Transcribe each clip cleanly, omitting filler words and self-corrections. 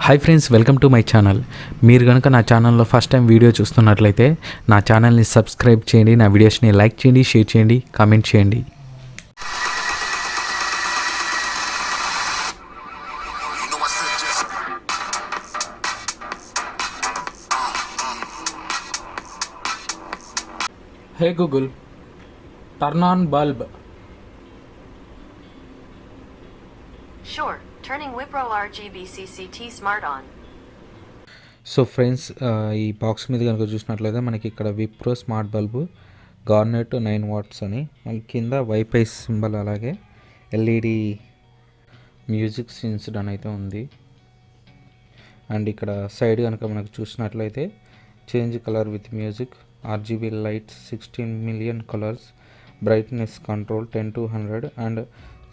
Hi friends, welcome to my channel. మీరు కనుక నా ఛానల్లో ఫస్ట్ టైం వీడియో చూస్తున్నట్లయితే నా ఛానల్ని సబ్స్క్రైబ్ చేయండి, నా వీడియోస్ని లైక్ చేయండి, షేర్ చేయండి, కామెంట్ చేయండి. Hey Google, turn on bulb. Sure, turning Wipro RGB CCT Smart on. So friends, ఈ బాక్స్ మీద కనుక చూసినట్లయితే మనకి ఇక్కడ Wipro smart bulb garnet 9 watts అని, మళ్ళీ కింద వైఫై సింబల్, అలాగే ఎల్ఈడి మ్యూజిక్ సెన్స్డ్ అని అయితే ఉంది. అండ్ ఇక్కడ సైడ్ కనుక మనకు చూసినట్లయితే change colour with music, RGB lights 16 million colours, brightness control 10 to 100 and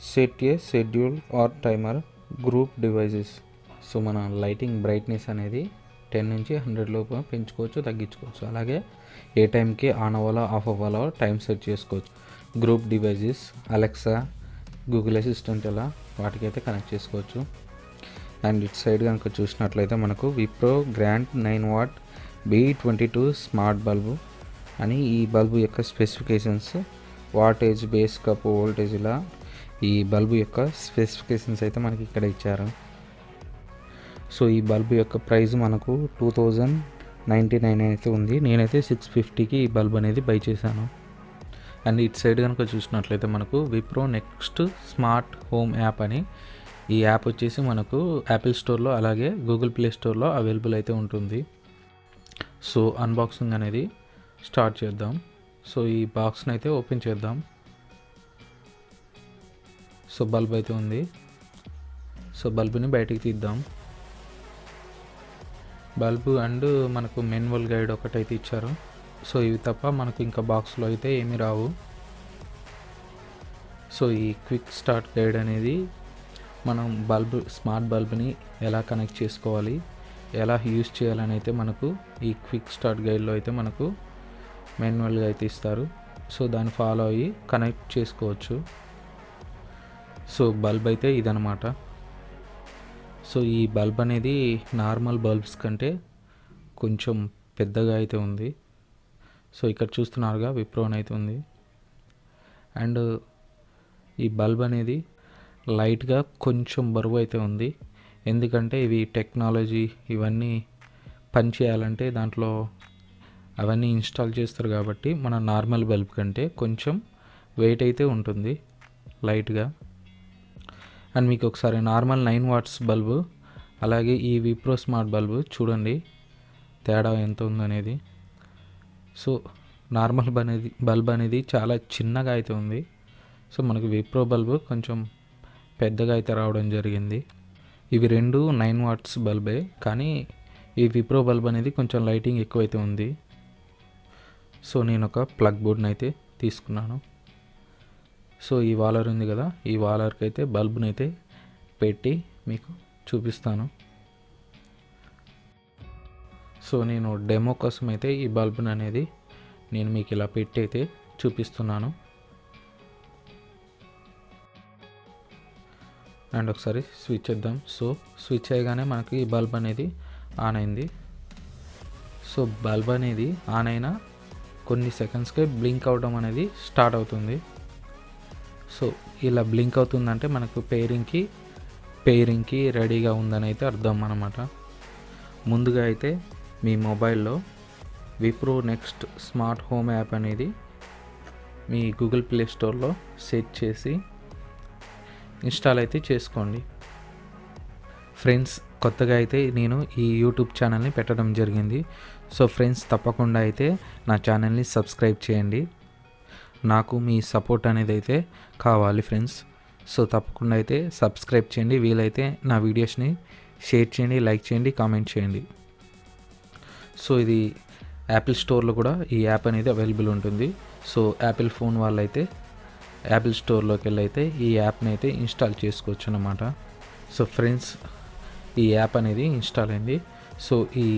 set a schedule or timer, group devices. So మన లైటింగ్ బ్రైట్నెస్ అనేది 10 నుంచి 100 లోపు పెంచుకోవచ్చు, తగ్గించుకోవచ్చు. అలాగే ఏ టైంకి ఆన్ అవ్వాలో ఆఫ్ అవ్వాలో టైం సెట్ చేసుకోవచ్చు. Group devices, Alexa, Google assistant, ఇలా వాటికైతే కనెక్ట్ చేసుకోవచ్చు. అండ్ ఇటు సైడ్ కనుక చూసినట్లయితే మనకు Wipro grant 9 what B22 smart bulb అని, ఈ బల్బు యొక్క specifications, wattage, base cup, voltage, ఇలా ఈ బల్బు యొక్క స్పెసిఫికేషన్స్ అయితే మనకి ఇక్కడ ఇచ్చారు. సో ఈ బల్బు యొక్క ప్రైస్ మనకు 2099 అయితే ఉంది. నేనైతే 650కి ఈ బల్బ్ అనేది బై చేశాను. అండ్ ఇటు సైడ్ కనుక చూసినట్లయితే మనకు Wipro next smart home app అని, ఈ యాప్ వచ్చేసి మనకు యాపిల్ స్టోర్లో అలాగే గూగుల్ ప్లే స్టోర్లో అవైలబుల్ అయితే ఉంటుంది. సో అన్బాక్సింగ్ అనేది స్టార్ట్ చేద్దాం. సో ఈ బాక్స్ని అయితే ఓపెన్ చేద్దాం. సో బల్బ్ అయితే ఉంది. సో బల్బుని బయటికి తీద్దాం. బల్బు అండ్ మనకు మాన్యువల్ గైడ్ ఒకటైతే ఇచ్చారు. సో ఇవి తప్ప మనకు ఇంకా బాక్స్లో అయితే ఏమీ రావు. సో ఈ క్విక్ స్టార్ట్ గైడ్ అనేది మనం స్మార్ట్ బల్బ్ని ఎలా కనెక్ట్ చేసుకోవాలి, ఎలా యూజ్ చేయాలని అయితే మనకు ఈ క్విక్ స్టార్ట్ గైడ్లో అయితే మనకు మాన్యువల్గా అయితే ఇస్తారు. సో దాన్ని ఫాలో అయ్యి కనెక్ట్ చేసుకోవచ్చు. సో బల్బ్ అయితే ఇదనమాట. సో ఈ బల్బ్ అనేది నార్మల్ బల్బ్స్ కంటే కొంచెం పెద్దగా అయితే ఉంది. సో ఇక్కడ చూస్తున్నారుగా విప్రో అయితే ఉంది. అండ్ ఈ బల్బ్ అనేది లైట్గా కొంచెం బరువు అయితే ఉంది. ఎందుకంటే ఇవి టెక్నాలజీ ఇవన్నీ పని చేయాలంటే దాంట్లో అవన్నీ ఇన్స్టాల్ చేస్తారు కాబట్టి మన నార్మల్ బల్బ్ కంటే కొంచెం వెయిట్ అయితే ఉంటుంది లైట్గా. అండ్ మీకు ఒకసారి నార్మల్ 9 వాట్స్ బల్బు అలాగే ఈ విప్రో స్మార్ట్ బల్బు చూడండి తేడా ఎంత ఉందనేది. సో నార్మల్ బల్బ్ అనేది చాలా చిన్నగా అయితే ఉంది. సో మనకు విప్రో బల్బు కొంచెం పెద్దగా అయితే రావడం జరిగింది. ఇవి రెండు 9 వాట్స్ బల్బే, కానీ ఈ విప్రో బల్బ్ అనేది కొంచెం లైటింగ్ ఎక్కువైతే ఉంది. సో నేను ఒక ప్లగ్ బోర్డ్ని అయితే తీసుకున్నాను. సో ఈ వాలర్ ఉంది కదా, ఈ వాలర్కి అయితే బల్బుని అయితే పెట్టి మీకు చూపిస్తాను. సో నేను డెమో కోసం అయితే ఈ బల్బుని అనేది నేను మీకు ఇలా పెట్టి అయితే చూపిస్తున్నాను. అండ్ ఒకసారి స్విచ్ చేద్దాం. సో స్విచ్ చేయగానే మనకి ఈ బల్బ్ అనేది ఆన్ అయింది. సో బల్బ్ అనేది ఆన్ అయిన కొన్ని సెకండ్స్కే బ్లింక్ అవడం అనేది స్టార్ట్ అవుతుంది. సో ఇలా బ్లింక్ అవుతుందంటే మనకు పేరింగ్కి రెడీగా ఉందని అయితే అర్థం అన్నమాట. ముందుగా అయితే మీ మొబైల్లో Wipro next smart home app అనేది మీ గూగుల్ ప్లే స్టోర్లో సెట్ చేసి ఇన్స్టాల్ అయితే చేసుకోండి. ఫ్రెండ్స్, కొత్తగా అయితే నేను ఈ యూట్యూబ్ ఛానల్ని పెట్టడం జరిగింది. సో ఫ్రెండ్స్, తప్పకుండా అయితే నా ఛానల్ని సబ్స్క్రైబ్ చేయండి. నాకు మీ సపోర్ట్ అనేది అయితే కావాలి ఫ్రెండ్స్. సో తప్పకుండా అయితే సబ్స్క్రైబ్ చేయండి. వీలైతే నా వీడియోస్ని షేర్ చేయండి, లైక్ చేయండి, కామెంట్ చేయండి. సో ఇది యాపిల్ స్టోర్లో కూడా ఈ యాప్ అనేది అవైలబుల్ ఉంటుంది. సో యాపిల్ ఫోన్ వాళ్ళైతే యాపిల్ స్టోర్లోకి వెళ్ళి అయితే ఈ యాప్ని అయితే ఇన్స్టాల్ చేసుకోవచ్చు అన్నమాట. సో ఫ్రెండ్స్, ఈ యాప్ అనేది ఇన్స్టాల్ అయింది. సో ఈ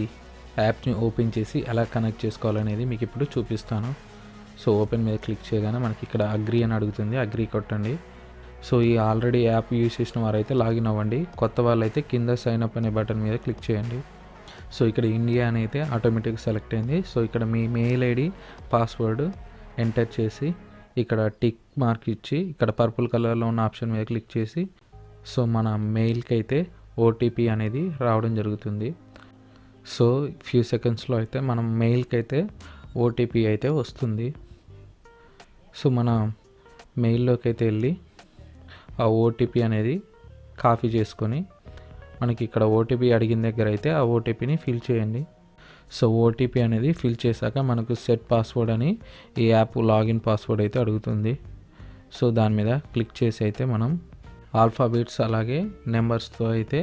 యాప్ని ఓపెన్ చేసి ఎలా కనెక్ట్ చేసుకోవాలనేది మీకు ఇప్పుడు చూపిస్తాను. సో ఓపెన్ మీద క్లిక్ చేయగానే మనకి ఇక్కడ అగ్రీ అని అడుగుతుంది. అగ్రీ కొట్టండి. సో ఈ ఆల్రెడీ యాప్ యూజ్ చేసిన వారైతే లాగిన్ అవ్వండి. కొత్త వాళ్ళైతే కింద సైన్ అప్ అనే బటన్ మీద క్లిక్ చేయండి. సో ఇక్కడ ఇండియా అని అయితే ఆటోమేటిక్గా సెలెక్ట్ అయింది. సో ఇక్కడ మీ మెయిల్ ఐడి పాస్వర్డ్ ఎంటర్ చేసి ఇక్కడ టిక్ మార్క్ ఇచ్చి ఇక్కడ పర్పుల్ కలర్లో ఉన్న ఆప్షన్ మీద క్లిక్ చేసి సో మన మెయిల్కి అయితే ఓటీపీ అనేది రావడం జరుగుతుంది. సో ఫ్యూ సెకండ్స్లో అయితే మనం మెయిల్కి అయితే ఓటీపీ అయితే వస్తుంది. సో మన మెయిల్లోకి అయితే వెళ్ళి ఆ ఓటీపీ అనేది కాపీ చేసుకొని మనకి ఇక్కడ ఓటీపీ అడిగిన దగ్గర అయితే ఆ ఓటీపీని ఫిల్ చేయండి. సో ఓటీపీ అనేది ఫిల్ చేశాక మనకు సెట్ పాస్వర్డ్ అని ఈ యాప్ లాగిన్ పాస్వర్డ్ అయితే అడుగుతుంది. సో దాని మీద క్లిక్ చేసి అయితే మనం ఆల్ఫాబెట్స్ అలాగే నెంబర్స్తో అయితే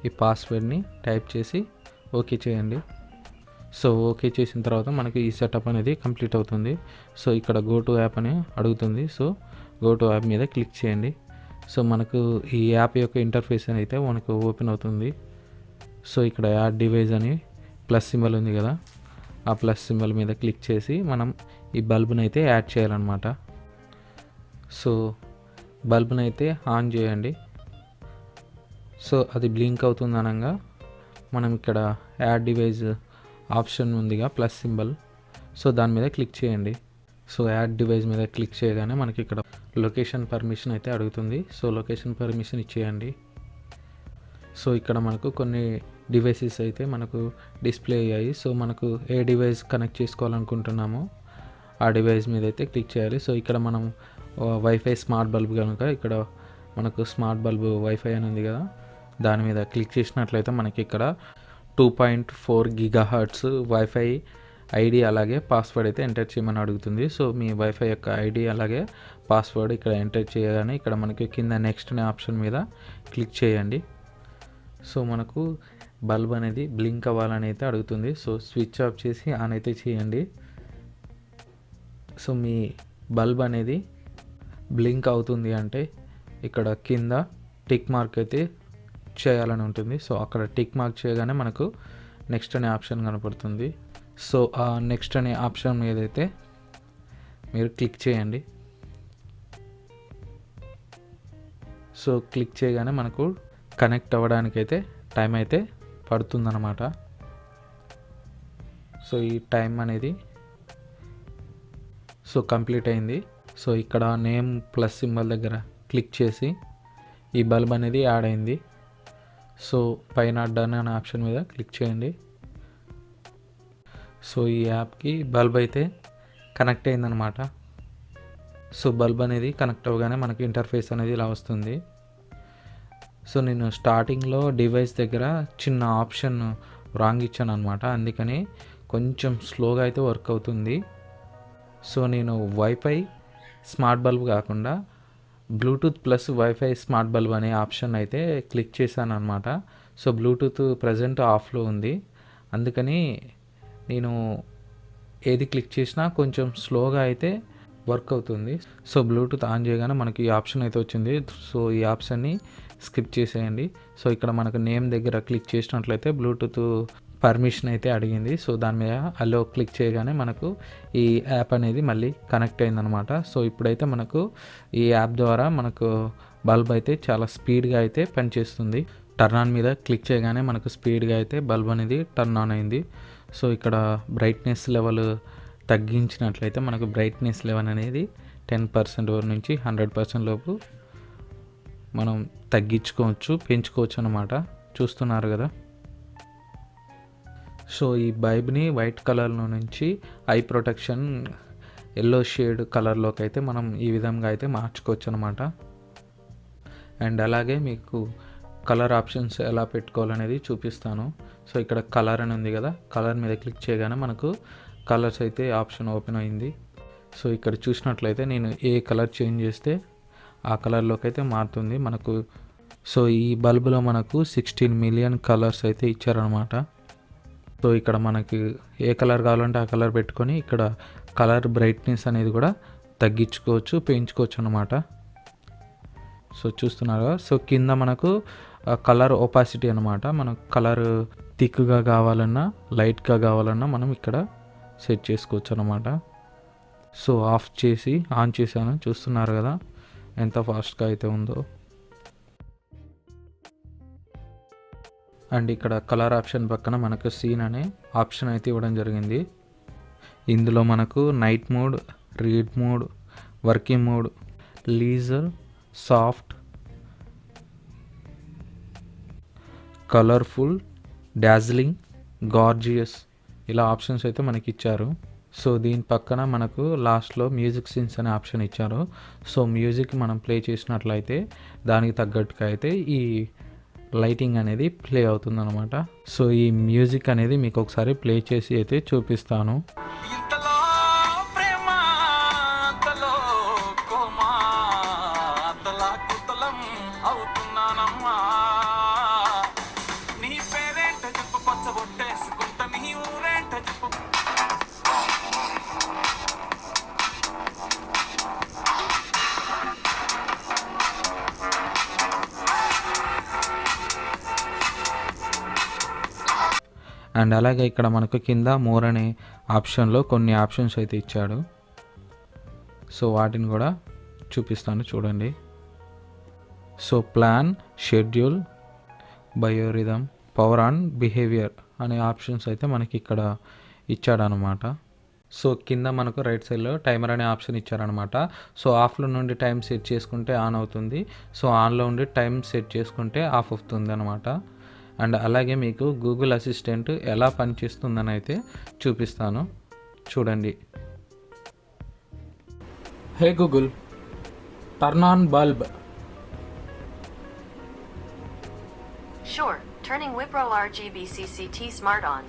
ఈ పాస్వర్డ్ని టైప్ చేసి ఓకే చేయండి. సో ఓకే చేసిన తర్వాత మనకి ఈ సెటప్ అనేది కంప్లీట్ అవుతుంది. సో ఇక్కడ గో టు యాప్ అని అడుగుతుంది. సో గో టు యాప్ మీద క్లిక్ చేయండి. సో మనకు ఈ యాప్ యొక్క ఇంటర్ఫేస్ అయితే మనకు ఓపెన్ అవుతుంది. సో ఇక్కడ యాడ్ డివైస్ అని ప్లస్ సింబల్ ఉంది కదా, ఆ ప్లస్ సింబల్ మీద క్లిక్ చేసి మనం ఈ బల్బ్ని అయితే యాడ్ చేయాలన్నమాట. సో బల్బ్ని అయితే ఆన్ చేయండి. సో అది బ్లింక్ అవుతుంది అనగా మనం ఇక్కడ యాడ్ డివైస్ ఆప్షన్ ఉందిగా ప్లస్ సింబల్, సో దాని మీద క్లిక్ చేయండి. సో యాడ్ డివైస్ మీద క్లిక్ చేయగానే మనకి ఇక్కడ లొకేషన్ పర్మిషన్ అయితే అడుగుతుంది. సో లొకేషన్ పర్మిషన్ ఇచ్చేయండి. సో ఇక్కడ మనకు కొన్ని డివైసెస్ అయితే మనకు డిస్ప్లే అయ్యాయి. సో మనకు ఏ డివైస్ కనెక్ట్ చేసుకోవాలనుకుంటున్నామో ఆ డివైస్ మీద అయితే క్లిక్ చేయాలి. సో ఇక్కడ మనం వైఫై స్మార్ట్ బల్బ్ కనుక ఇక్కడ మనకు స్మార్ట్ బల్బ్ వైఫై అని ఉంది కదా, దాని మీద క్లిక్ చేసినట్లయితే మనకి ఇక్కడ 2.4 GHz వైఫై ఐడి అలాగే పాస్వర్డ్ అయితే ఎంటర్ చేయమని అడుగుతుంది. సో మీ వైఫై యొక్క ఐడి అలాగే పాస్వర్డ్ ఇక్కడ ఎంటర్ చేయగానే ఇక్కడ మనకి కింద నెక్స్ట్ అనే ఆప్షన్ మీద క్లిక్ చేయండి. సో మనకు బల్బ్ అనేది బ్లింక్ అవ్వాలని అయితే అడుగుతుంది. సో స్విచ్ ఆఫ్ చేసి ఆన్ అయితే చేయండి. సో మీ బల్బ్ అనేది బ్లింక్ అవుతుంది అంటే ఇక్కడ కింద టిక్ మార్క్ అయితే చేయాలని ఉంటుంది. సో అక్కడ టిక్ మార్క్ చేయగానే మనకు నెక్స్ట్ అనే ఆప్షన్ కనపడుతుంది. సో ఆ నెక్స్ట్ అనే ఆప్షన్ మీద అయితే మీరు క్లిక్ చేయండి. సో క్లిక్ చేయగానే మనకు కనెక్ట్ అవ్వడానికైతే టైం అయితే పడుతుందన్నమాట. సో ఈ టైం అనేది సో కంప్లీట్ అయింది. సో ఇక్కడ నేమ్ ప్లస్ సింబల్ దగ్గర క్లిక్ చేసి ఈ బల్బ్ అనేది యాడ్ అయింది. సో పైన డన్ అనే ఆప్షన్ మీద క్లిక్ చేయండి. సో ఈ యాప్కి బల్బ్ అయితే కనెక్ట్ అయిందనమాట. సో బల్బ్ అనేది కనెక్ట్ అవ్వగానే మనకి ఇంటర్ఫేస్ అనేది ఇలా వస్తుంది. సో నేను స్టార్టింగ్లో డివైస్ దగ్గర చిన్న ఆప్షన్ రాంగ్ ఇచ్చాను అనమాట, అందుకని కొంచెం స్లోగా అయితే వర్క్ అవుతుంది. సో నేను వైఫై స్మార్ట్ బల్బ్ కాకుండా Bluetooth plus wifi smart bulb అనే ఆప్షన్ అయితే క్లిక్ చేశాను అనమాట. సో బ్లూటూత్ ప్రజెంట్ ఆఫ్లో ఉంది, అందుకని నేను ఏది క్లిక్ చేసినా కొంచెం స్లోగా అయితే వర్క్ అవుతుంది. సో బ్లూటూత్ ఆన్ చేయగానే మనకి ఈ ఆప్షన్ అయితే వచ్చింది. సో ఈ ఆప్షన్ని స్కిప్ చేసేయండి. సో ఇక్కడ మనకు నేమ్ దగ్గర క్లిక్ చేసినట్లయితే బ్లూటూత్ పర్మిషన్ అయితే అడిగింది. సో దాని మీద అలో క్లిక్ చేయగానే మనకు ఈ యాప్ అనేది మళ్ళీ కనెక్ట్ అయిందనమాట. సో ఇప్పుడైతే మనకు ఈ యాప్ ద్వారా మనకు బల్బ్ అయితే చాలా స్పీడ్గా అయితే పనిచేస్తుంది. టర్న్ ఆన్ మీద క్లిక్ చేయగానే మనకు స్పీడ్గా అయితే బల్బ్ అనేది టర్న్ ఆన్ అయింది. సో ఇక్కడ బ్రైట్నెస్ లెవెల్ తగ్గించినట్లయితే మనకు బ్రైట్నెస్ లెవెల్ అనేది 10% నుంచి 100% లోపు మనం తగ్గించుకోవచ్చు, పెంచుకోవచ్చు అన్నమాట. చూస్తున్నారు కదా. సో ఈ బల్బ్ని వైట్ కలర్లో నుంచి ఐ ప్రొటెక్షన్ ఎల్లో షేడ్ కలర్లోకి అయితే మనం ఈ విధంగా అయితే మార్చుకోవచ్చు అనమాట. అండ్ అలాగే మీకు కలర్ ఆప్షన్స్ ఎలా పెట్టుకోవాలనేది చూపిస్తాను. సో ఇక్కడ కలర్ అని ఉంది కదా, కలర్ మీద క్లిక్ చేయగానే మనకు కలర్స్ అయితే ఆప్షన్ ఓపెన్ అయింది. సో ఇక్కడ చూసినట్లయితే నేను ఏ కలర్ చేంజ్ చేస్తే ఆ కలర్లోకి అయితే మారుతుంది మనకు. సో ఈ బల్బులో మనకు 16 మిలియన్ కలర్స్ అయితే ఇచ్చారనమాట. సో ఇక్కడ మనకి ఏ కలర్ కావాలంటే ఆ కలర్ పెట్టుకొని ఇక్కడ కలర్ బ్రైట్నెస్ అనేది కూడా తగ్గించుకోవచ్చు, పెంచుకోవచ్చు అనమాట. సో చూస్తున్నారు. సో కింద మనకు కలర్ ఒపాసిటీ అనమాట. మనకు కలర్ థిక్గా కావాలన్నా లైట్గా కావాలన్నా మనం ఇక్కడ సెట్ చేసుకోవచ్చు అనమాట. సో ఆఫ్ చేసి ఆన్ చేశాను, చూస్తున్నారు కదా. ఎంత ఫాస్ట్గా అయితే ఉందో. అండ్ ఇక్కడ కలర్ ఆప్షన్ పక్కన మనకు సీన్ అనే ఆప్షన్ అయితే ఇవ్వడం జరిగింది. ఇందులో మనకు night mode, read mode, working mode, leisure, soft, colourful, dazzling, gorgeous ఇలా ఆప్షన్స్ అయితే మనకి ఇచ్చారు. సో దీని పక్కన మనకు లాస్ట్లో మ్యూజిక్ సీన్స్ అనే ఆప్షన్ ఇచ్చారు. సో మ్యూజిక్ మనం ప్లే చేసినట్లయితే దానికి తగ్గట్టుగా అయితే ఈ లైటింగ్ అనేది ప్లే అవుతుందన్నమాట. సో ఈ మ్యూజిక్ అనేది మీకు ఒకసారి ప్లే చేసి అయితే చూపిస్తాను. అండ్ అలాగే ఇక్కడ మనకు కింద మోర్ అనే ఆప్షన్లో కొన్ని ఆప్షన్స్ అయితే ఇచ్చాడు. సో వాటిని కూడా చూపిస్తాను చూడండి. So plan, schedule, biorhythm, power and behaviour అనే ఆప్షన్స్ అయితే మనకి ఇక్కడ ఇచ్చాడనమాట. సో కింద మనకు రైట్ సైడ్లో టైమర్ అనే ఆప్షన్ ఇచ్చారనమాట. సో ఆఫ్లో నుండి టైం సెట్ చేసుకుంటే ఆన్ అవుతుంది. సో ఆన్లో ఉండి టైం సెట్ చేసుకుంటే ఆఫ్ అవుతుంది అనమాట. అండ్ అలాగే మీకు గూగుల్ అసిస్టెంట్ ఎలా పనిచేస్తుందని అయితే చూపిస్తాను చూడండి. హే Google, turn on bulb. Sure, turning Wipro RGB CCT Smart on.